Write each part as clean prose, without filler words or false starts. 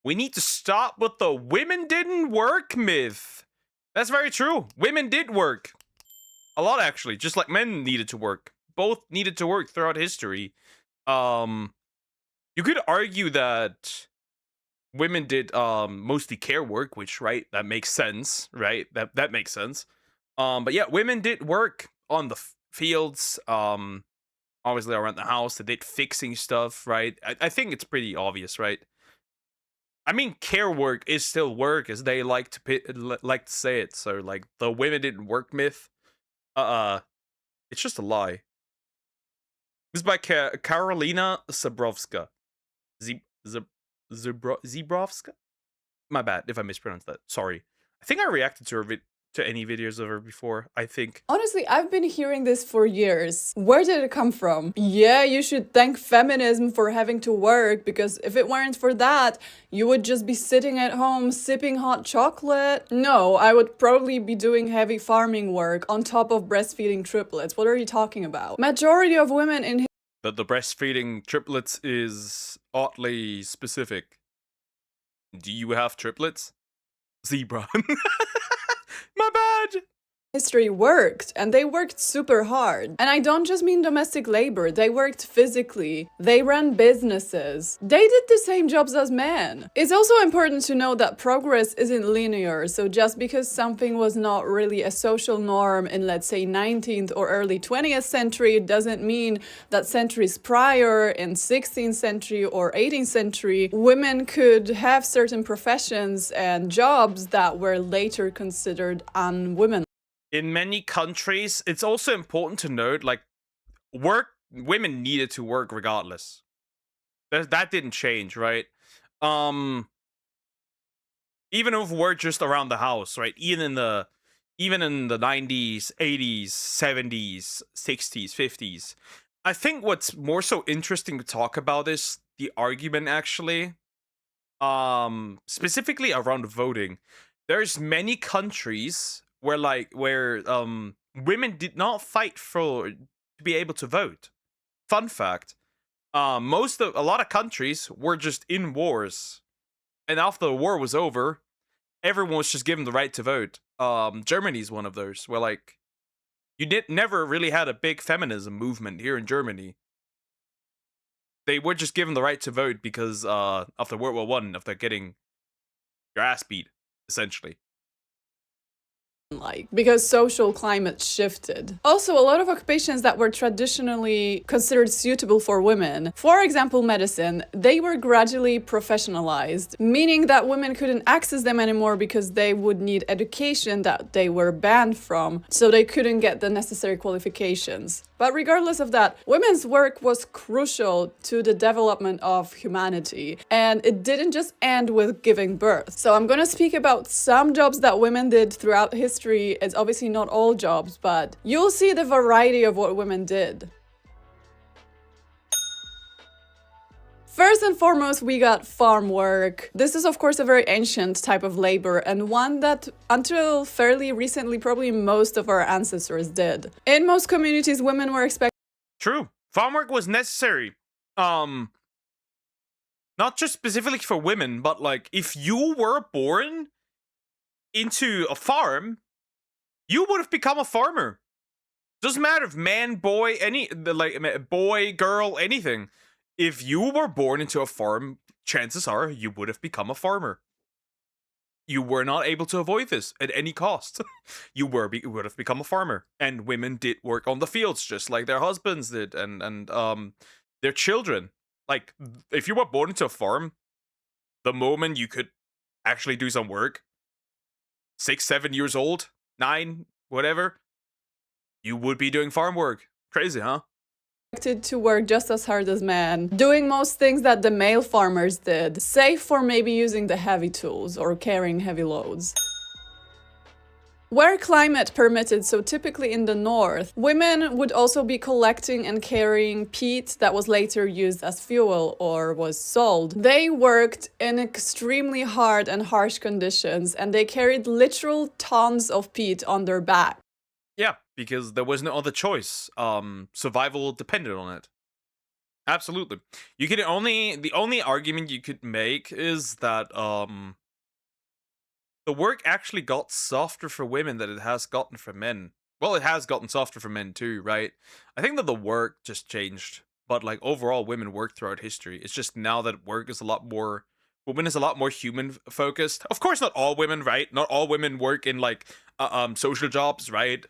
We need to stop with the women didn't work myth. That's very true. Women did work. A lot, actually. Just like men needed to work. Both needed to work throughout history. You could argue that women did mostly care work, which, right, that makes sense, right? That makes sense. But yeah, women did work on the fields, obviously around the house. They did fixing stuff, right? I think it's pretty obvious, right? I mean, care work is still work, as they like to say it. So, like, the women didn't work myth, uh, it's just a lie. This is by Karolina Zebrowska. Z- Z- Zebrowska? My bad if I mispronounced that. Sorry. I think I reacted to to any videos of her before. I think. Honestly, I've been hearing this for years. Where did it come from? Yeah, you should thank feminism for having to work, because if it weren't for that, you would just be sitting at home sipping hot chocolate. No, I would probably be doing heavy farming work on top of breastfeeding triplets. What are you talking about? Majority of women in That the breastfeeding triplets is oddly specific. Do you have triplets? Zebra. My bad. history worked, and they worked super hard. And I don't just mean domestic labor, they worked physically. They ran businesses. They did the same jobs as men. It's also important to know that progress isn't linear, so just because something was not really a social norm in, let's say, 19th or early 20th century doesn't mean that centuries prior, in 16th century or 18th century, women could have certain professions and jobs that were later considered unwomanly. In many countries, it's also important to note, like, women needed to work regardless. That didn't change, right? Um, even if we're just around the house, right? Even in the 90s, 80s, 70s, 60s, 50s. I think what's more so interesting to talk about is the argument, actually. Specifically around voting. There's many countries where women did not fight for to be able to vote. Fun fact. A lot of countries were just in wars. And after the war was over, everyone was just given the right to vote. Germany's one of those where, like, you never really had a big feminism movement here in Germany. They were just given the right to vote because after World War One, after getting your ass beat, essentially. Because social climate shifted. Also, a lot of occupations that were traditionally considered suitable for women, for example medicine, they were gradually professionalized, meaning that women couldn't access them anymore because they would need education that they were banned from, so they couldn't get the necessary qualifications. But regardless of that, women's work was crucial to the development of humanity, and it didn't just end with giving birth. So I'm gonna speak about some jobs that women did throughout history. It's obviously not all jobs, but you'll see the variety of what women did. First and foremost, we got farm work. This is, of course, a very ancient type of labor, and one that, until fairly recently, probably most of our ancestors did. In most communities, women were expected. True. Farm work was necessary. Not just specifically for women, but, like, if you were born into a farm, you would have become a farmer. Doesn't matter if man, boy, boy, girl, anything. If you were born into a farm, chances are you would have become a farmer. You were not able to avoid this at any cost. You would have become a farmer, and women did work on the fields just like their husbands did, and their children. Like, if you were born into a farm, the moment you could actually do some work, 6, 7 years old, 9, whatever, you would be doing farm work. Crazy, huh? To work just as hard as men, doing most things that the male farmers did, save for maybe using the heavy tools or carrying heavy loads. Where climate permitted, so typically in the north, women would also be collecting and carrying peat that was later used as fuel or was sold. They worked in extremely hard and harsh conditions, and they carried literal tons of peat on their back. Yeah, because there was no other choice. Survival depended on it. Absolutely. You can only the only argument you could make is that the work actually got softer for women than it has gotten for men. Well, it has gotten softer for men too, right? I think that the work just changed, but like overall, women work throughout history. It's just now that work is a lot more. Women is a lot more human focused. Of course, not all women, right? Not all women work in like social jobs, right?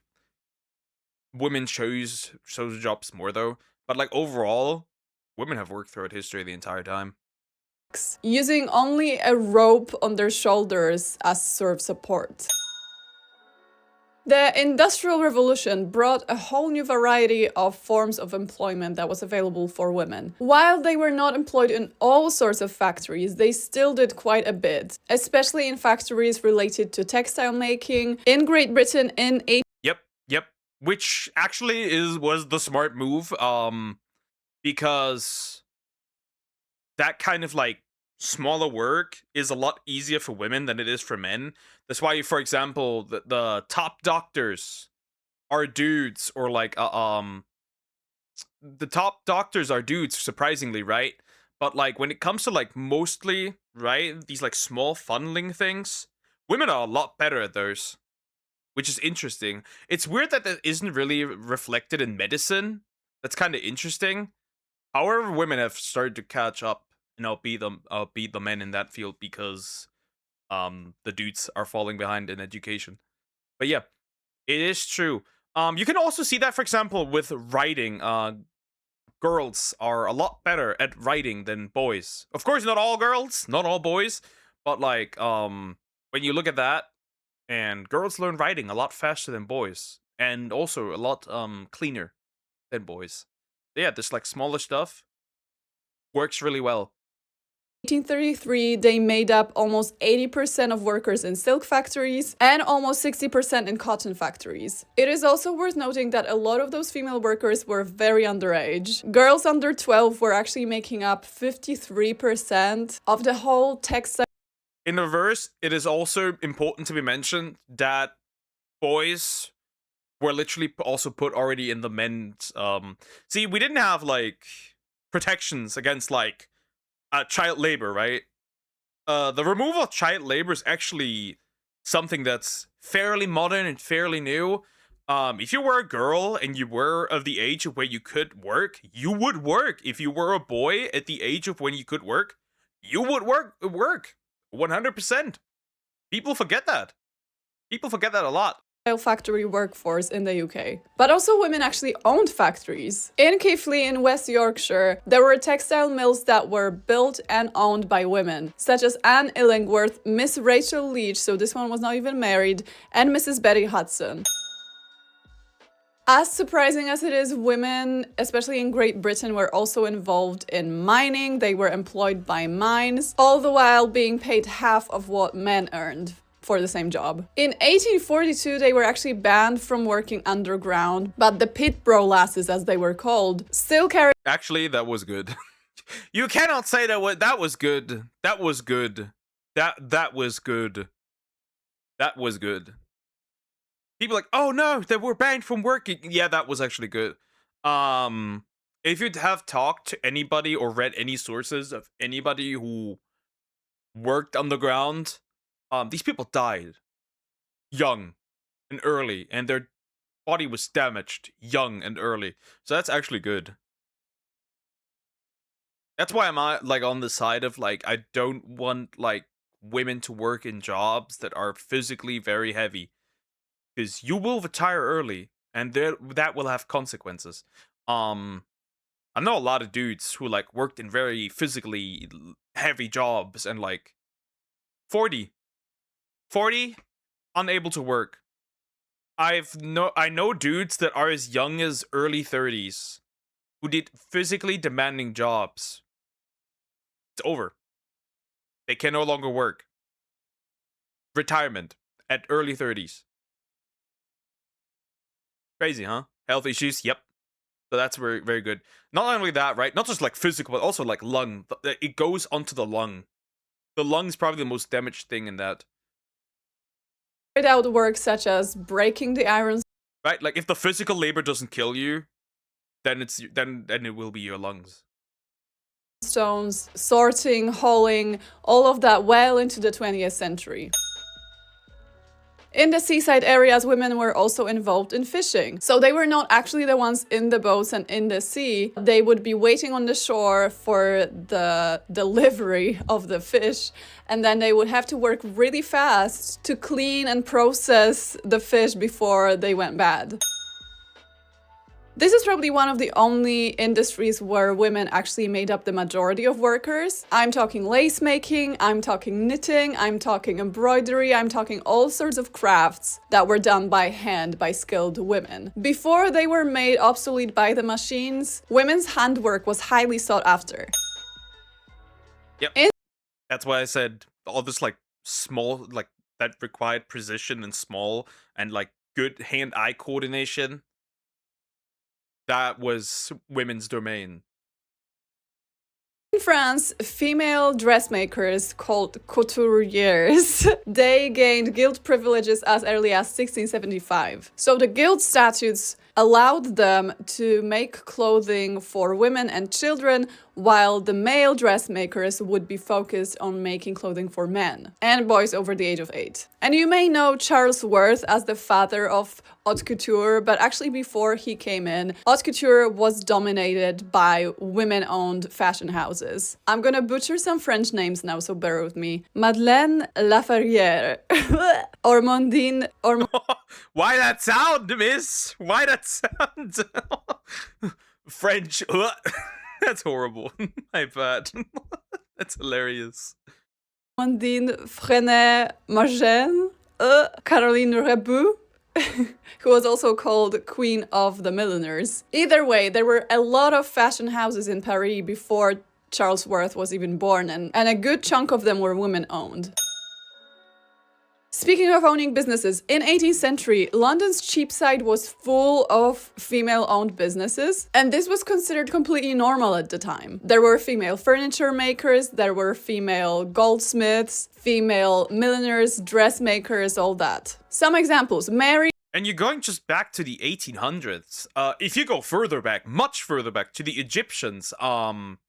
Women chose social jobs more though, but like overall, women have worked throughout history the entire time. Using only a rope on their shoulders as sort of support. The Industrial Revolution brought a whole new variety of forms of employment that was available for women. While they were not employed in all sorts of factories, they still did quite a bit, especially in factories related to textile making. In Great Britain in Yep. Which actually was the smart move, because that kind of like smaller work is a lot easier for women than it is for men. That's why, for example, the top doctors are dudes, or like the top doctors are dudes, surprisingly, right? But like when it comes to like mostly right these like small funneling things, women are a lot better at those, which is interesting. It's weird that that isn't really reflected in medicine. That's kind of interesting. However, women have started to catch up and outbeat the men in that field because the dudes are falling behind in education. But yeah, it is true. You can also see that, for example, with writing. Girls are a lot better at writing than boys. Of course, not all girls, not all boys, but like when you look at that, and girls learn writing a lot faster than boys, and also a lot cleaner than boys. Yeah, this like smaller stuff works really well. 1833, they made up almost 80% of workers in silk factories and almost 60% in cotton factories. It is also worth noting that a lot of those female workers were very underage. Girls under 12 were actually making up 53% of the whole textile. In reverse, it is also important to be mentioned that boys were literally also put already in the men's see, we didn't have like protections against like child labor, right? The removal of child labor is actually something that's fairly modern and fairly new. If you were a girl and you were of the age of where you could work, you would work. If you were a boy at the age of when you could work, you would work 100%. People forget that. People forget that a lot. Factory workforce in the UK. But also women actually owned factories. In Keighley in West Yorkshire, there were textile mills that were built and owned by women, such as Anne Illingworth, Miss Rachel Leach, so this one was not even married, and Mrs. Betty Hudson. As surprising as it is, women, especially in Great Britain, were also involved in mining. They were employed by mines, all the while being paid half of what men earned for the same job. In 1842, they were actually banned from working underground, but the pit bro lasses, as they were called, still carried. Actually, that was good. You cannot say that was good. That was good. That was good. That was good. People are like, oh no, they were banned from working. Yeah, that was actually good. If you'd have talked to anybody or read any sources of anybody who worked underground, these people died young and early, and their body was damaged young and early. So that's actually good. That's why I'm like on the side of like I don't want like women to work in jobs that are physically very heavy, because you will retire early, and that will have consequences. I know a lot of dudes who like worked in very physically heavy jobs and like 40 unable to work. I know dudes that are as young as early 30s who did physically demanding jobs. It's over. They can no longer work. Retirement at early 30s. Crazy, huh? Health issues, yep. So that's very, very good. Not only that, right? Not just like physical, but also like lung. It goes onto the lung. The lung is probably the most damaged thing in that. Out work such as breaking the iron. Right? Like if the physical labor doesn't kill you, then it will be your lungs. stones, sorting, hauling, all of that well into the 20th century. In the seaside areas, women were also involved in fishing. So they were not actually the ones in the boats and in the sea. They would be waiting on the shore for the delivery of the fish, and then they would have to work really fast to clean and process the fish before they went bad. This is probably one of the only industries where women actually made up the majority of workers. I'm talking lace making, I'm talking knitting, I'm talking embroidery, I'm talking all sorts of crafts that were done by hand by skilled women. Before they were made obsolete by the machines, women's handwork was highly sought after. Yep. That's why I said all this like small, like that required precision and small and like good hand-eye coordination. That was women's domain. In France, female dressmakers called couturiers, they gained guild privileges as early as 1675. So the guild statutes allowed them to make clothing for women and children, while the male dressmakers would be focused on making clothing for men and boys over the age of 8. And you may know Charles Worth as the father of haute couture, but actually before he came in, haute couture was dominated by women-owned fashion houses. I'm gonna butcher some French names now, so bear with me. Madeleine Laferrière, Ormondine, Why that sound, miss? Why that sound? French. That's horrible. My bad. That's hilarious. Ormondine Freinet Margène, Caroline Rebut, who was also called Queen of the Milliners. Either way, there were a lot of fashion houses in Paris before Charles Worth was even born, and a good chunk of them were women-owned. Speaking of owning businesses, in 18th century, London's Cheapside was full of female-owned businesses, and this was considered completely normal at the time. There were female furniture makers, there were female goldsmiths, female milliners, dressmakers, all that. Some examples: Mary. And you're going just back to the 1800s. If you go further back, much further back to the Egyptians, women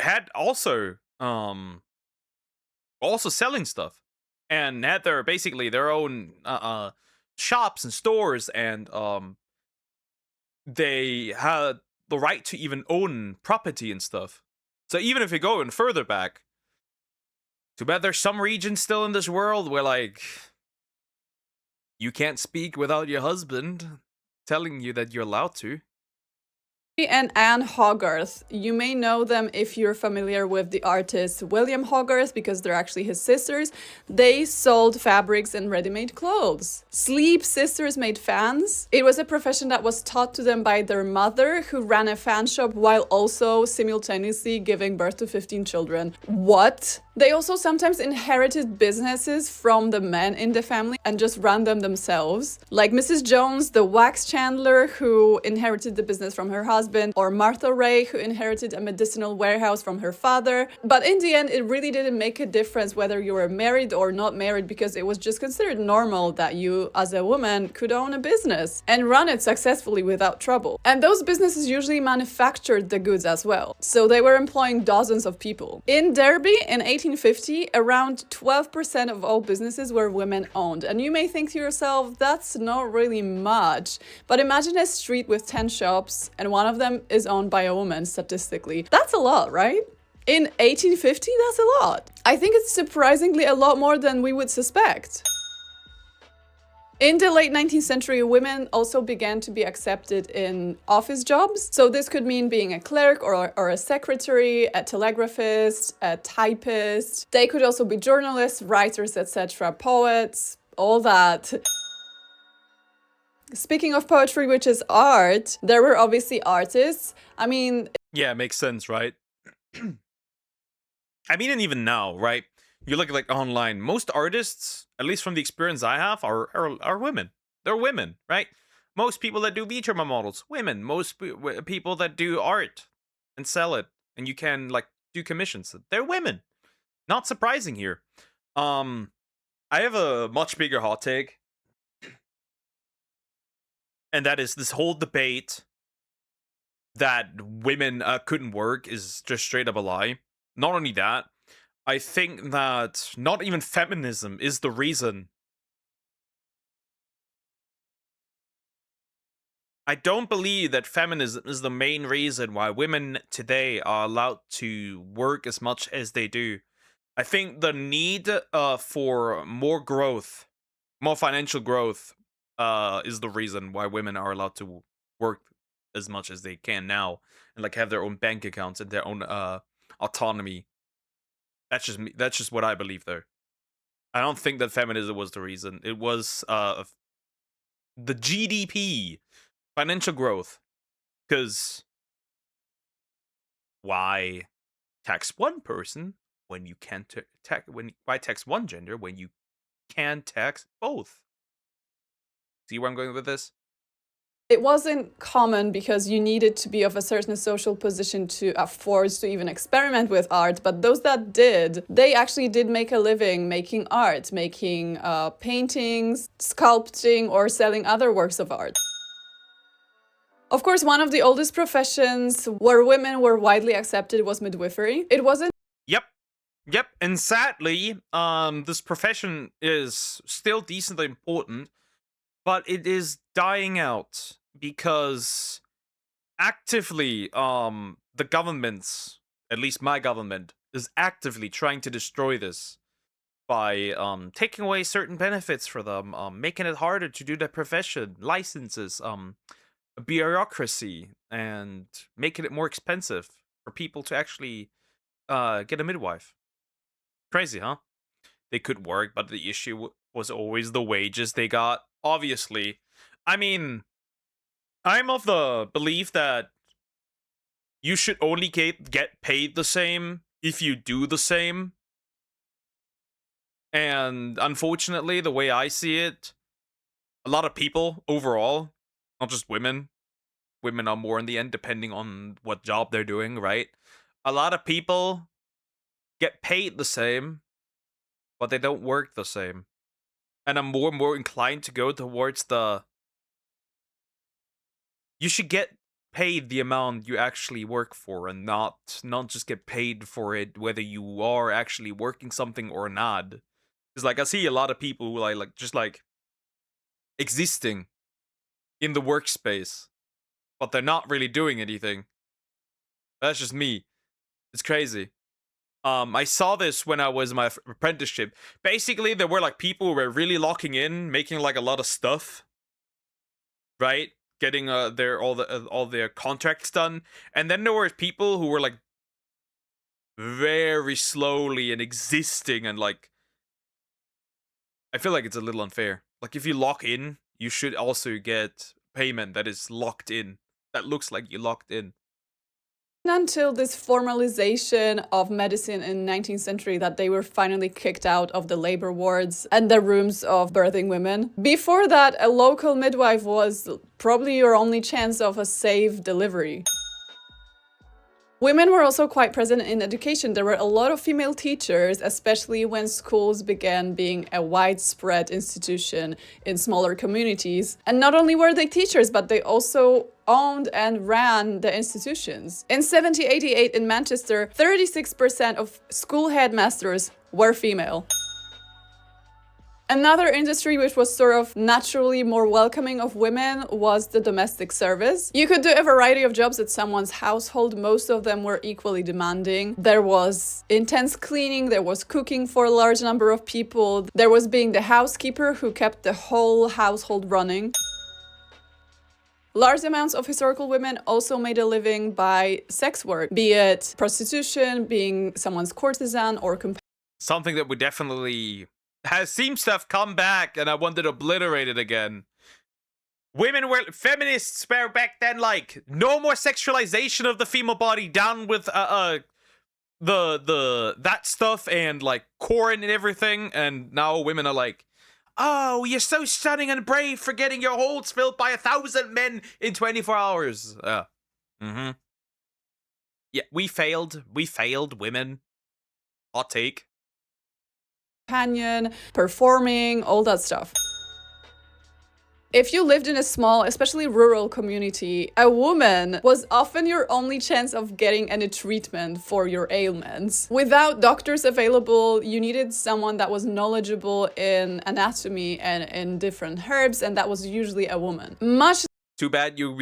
had also selling stuff and had their basically their own shops and stores, and they had the right to even own property and stuff. So even if you go even further back, too bad there's some regions still in this world where like you can't speak without your husband telling you that you're allowed to. And Anne Hogarth. You may know them if you're familiar with the artist William Hogarth, because they're actually his sisters. They sold fabrics and ready-made clothes. Sleep Sisters made fans. It was a profession that was taught to them by their mother, who ran a fan shop while also simultaneously giving birth to 15 children. What? They also sometimes inherited businesses from the men in the family and just ran them themselves. Like Mrs. Jones, the wax chandler, who inherited the business from her husband, or Martha Ray, who inherited a medicinal warehouse from her father. But in the end, it really didn't make a difference whether you were married or not married, because it was just considered normal that you, as a woman, could own a business and run it successfully without trouble. And those businesses usually manufactured the goods as well, so they were employing dozens of people. In Derby, in 1850, around 12% of all businesses were women-owned. And you may think to yourself, that's not really much. But imagine a street with 10 shops, and one of them is owned by a woman, statistically. That's a lot, right? In 1850, that's a lot. I think it's surprisingly a lot more than we would suspect. In the late 19th century, women also began to be accepted in office jobs. So this could mean being a clerk or a secretary, a telegraphist, a typist. They could also be journalists, writers, etc., poets, all that. Speaking of poetry, which is art, there were obviously artists. I mean... Yeah, it makes sense, right? I mean, and even now, right? You look like online, most artists, at least from the experience I have, are women. They're women, right? Most people that do VTuber models, women. Most people that do art and sell it, and you can like do commissions, they're women. Not surprising here. I have a much bigger hot take, and that is this whole debate that women couldn't work is just straight up a lie. Not only that, I think that not even feminism is the reason. I don't believe that feminism is the main reason why women today are allowed to work as much as they do. I think the need for more growth, more financial growth, is the reason why women are allowed to work as much as they can now and like have their own bank accounts and their own autonomy. That's just me. That's just what I believe, though. I don't think that feminism was the reason. It was the GDP, financial growth. Because why tax one person when you can't why tax one gender when you can tax both? See where I'm going with this? It wasn't common because you needed to be of a certain social position to afford to even experiment with art, but those that did, they actually did make a living making art, making paintings, sculpting, or selling other works of art. Of course, one of the oldest professions where women were widely accepted was midwifery. It wasn't Yep. And sadly, this profession is still decently important, but it is dying out because actively, the governments, at least my government, is actively trying to destroy this by taking away certain benefits for them, making it harder to do their profession, licenses, bureaucracy, and making it more expensive for people to actually get a midwife. Crazy, huh? They could work, but the issue was always the wages they got. Obviously, I mean, I'm of the belief that you should only get paid the same if you do the same. And unfortunately, the way I see it, a lot of people overall, not just women, women are more in the end, depending on what job they're doing, right? A lot of people get paid the same, but they don't work the same. And I'm more and more inclined to go towards the you should get paid the amount you actually work for and not just get paid for it whether you are actually working something or not. Because like I see a lot of people who like just like existing in the workspace, but they're not really doing anything. That's just me. It's crazy. I saw this when I was in my apprenticeship. Basically, there were like people who were really locking in, making like a lot of stuff, right? Getting their all their contracts done, and then there were people who were like very slowly and existing, and like I feel like it's a little unfair. Like if you lock in, you should also get payment that is locked in. That looks like you locked in. until this formalization of medicine in 19th century that they were finally kicked out of the labor wards and the rooms of birthing women. Before that, a local midwife was probably your only chance of a safe delivery. Women were also quite present in education. There were a lot of female teachers, especially when schools began being a widespread institution in smaller communities. And not only were they teachers, but they also owned and ran the institutions. In 1788 in Manchester, 36% of school headmasters were female. Another industry which was sort of naturally more welcoming of women was the domestic service. You could do a variety of jobs at someone's household. Most of them were equally demanding. There was intense cleaning, there was cooking for a large number of people, there was being the housekeeper who kept the whole household running. Large amounts of historical women also made a living by sex work, be it prostitution, being someone's courtesan or companion. Something that would definitely seems to have come back, and I want to obliterate it again. Women were feminists were back then like no more sexualization of the female body, down with the that stuff and like corn and everything, and now women are like, oh, you're so stunning and brave for getting your holes filled by 1,000 men in 24 hours. Yeah, we failed, women. Hot take. Performing, all that stuff. If you lived in a small, especially rural community, a woman was often your only chance of getting any treatment for your ailments. Without doctors available, you needed someone that was knowledgeable in anatomy and in different herbs, and that was usually a woman. Much Too bad you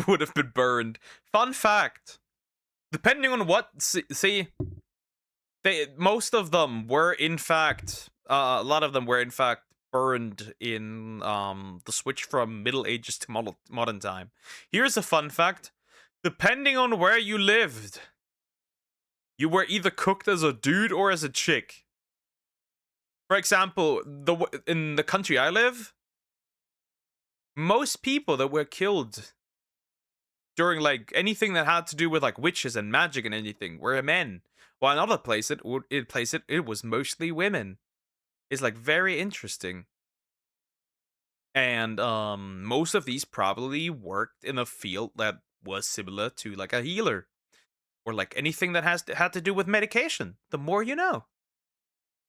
would have been burned. Fun fact. Depending on what, most of them were in fact, a lot of them were in fact burned in the switch from Middle Ages to modern time. Here's a fun fact. Depending on where you lived, you were either cooked as a dude or as a chick. For example, in the country I live, most people that were killed during like anything that had to do with like witches and magic and anything were men. While in other places, it was mostly women. It's like very interesting. And most of these probably worked in a field that was similar to like a healer or like anything that had to do with medication. The more you know.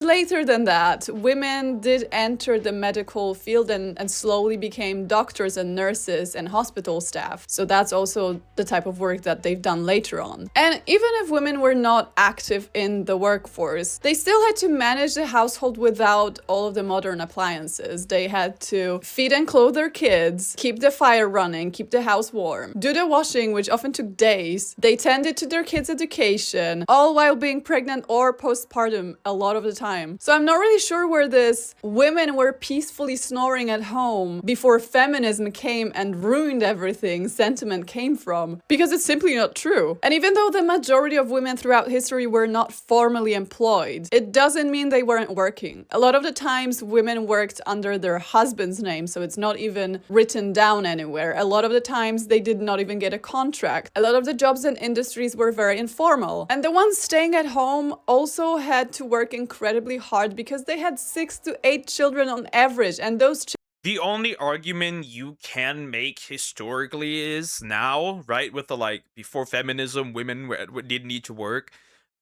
later than that, women did enter the medical field and slowly became doctors and nurses and hospital staff. So that's also the type of work that they've done later on. And even if women were not active in the workforce, they still had to manage the household without all of the modern appliances. They had to feed and clothe their kids, keep the fire running, keep the house warm, do the washing, which often took days. They tended to their kids' education, all while being pregnant or postpartum a lot of the time. So I'm not really sure where this women were peacefully snoring at home before feminism came and ruined everything sentiment came from, because it's simply not true. And even though the majority of women throughout history were not formally employed, it doesn't mean they weren't working. A lot of the times women worked under their husband's name, so it's not even written down anywhere. A lot of the times they did not even get a contract. A lot of the jobs and industries were very informal. And the ones staying at home also had to work incredibly hard because they had 6 to 8 children on average, and those the only argument you can make historically is now, right, with the like before feminism, women didn't need to work.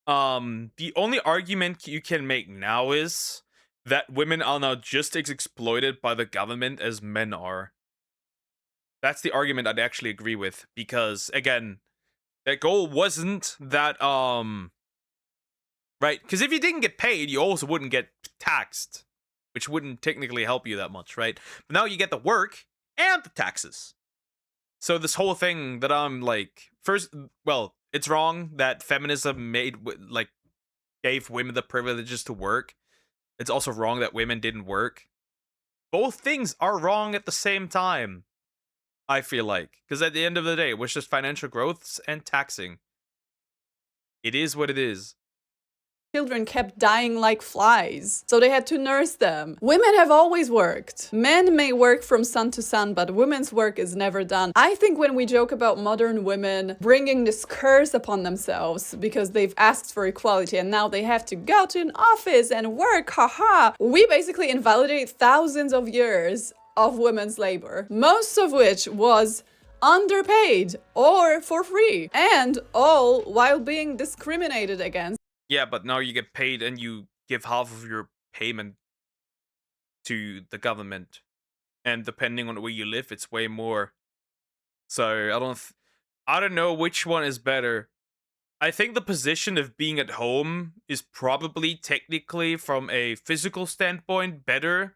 The only argument you can make now is that women are now just as exploited by the government as men are. That's the argument I'd actually agree with, because again, that goal wasn't that right? Because if you didn't get paid, you also wouldn't get taxed, which wouldn't technically help you that much, right? But now you get the work and the taxes. So this whole thing that I'm like, first, well, it's wrong that feminism gave women the privileges to work. It's also wrong that women didn't work. Both things are wrong at the same time, I feel like. Because at the end of the day, it was just financial growths and taxing. It is what it is. children kept dying like flies, so they had to nurse them. Women have always worked. Men may work from sun to sun, but women's work is never done. I think when we joke about modern women bringing this curse upon themselves because they've asked for equality and now they have to go to an office and work, haha, we basically invalidate thousands of years of women's labor, most of which was underpaid or for free, and all while being discriminated against. Yeah, but now you get paid and you give half of your payment to the government. And depending on where you live, it's way more. So I don't know which one is better. I think the position of being at home is probably technically from a physical standpoint better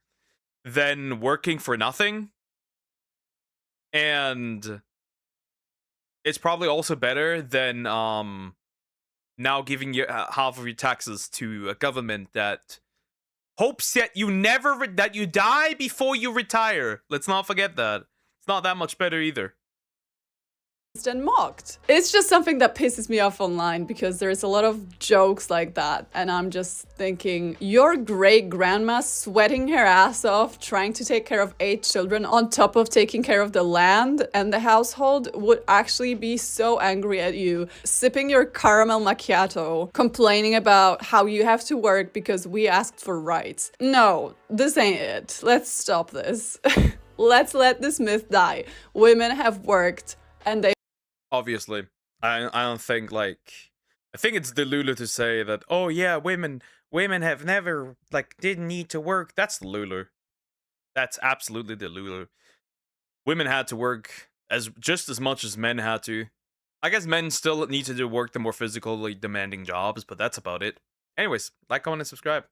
than working for nothing. And it's probably also better than now giving you half of your taxes to a government that hopes that that you die before you retire. Let's not forget that. It's not that much better either. And mocked. It's just something that pisses me off online because there's a lot of jokes like that, and I'm just thinking, your great grandma sweating her ass off trying to take care of 8 children on top of taking care of the land and the household would actually be so angry at you, sipping your caramel macchiato, complaining about how you have to work because we asked for rights. No, this ain't it. Let's stop this. Let's let this myth die. Women have worked and they obviously. I don't think I think it's delulu to say that, oh yeah, women have never didn't need to work. That's delulu. That's absolutely delulu. women had to work as just as much as men had to. I guess men still need to do work the more physically demanding jobs, but that's about it. Anyways, like, comment, and subscribe.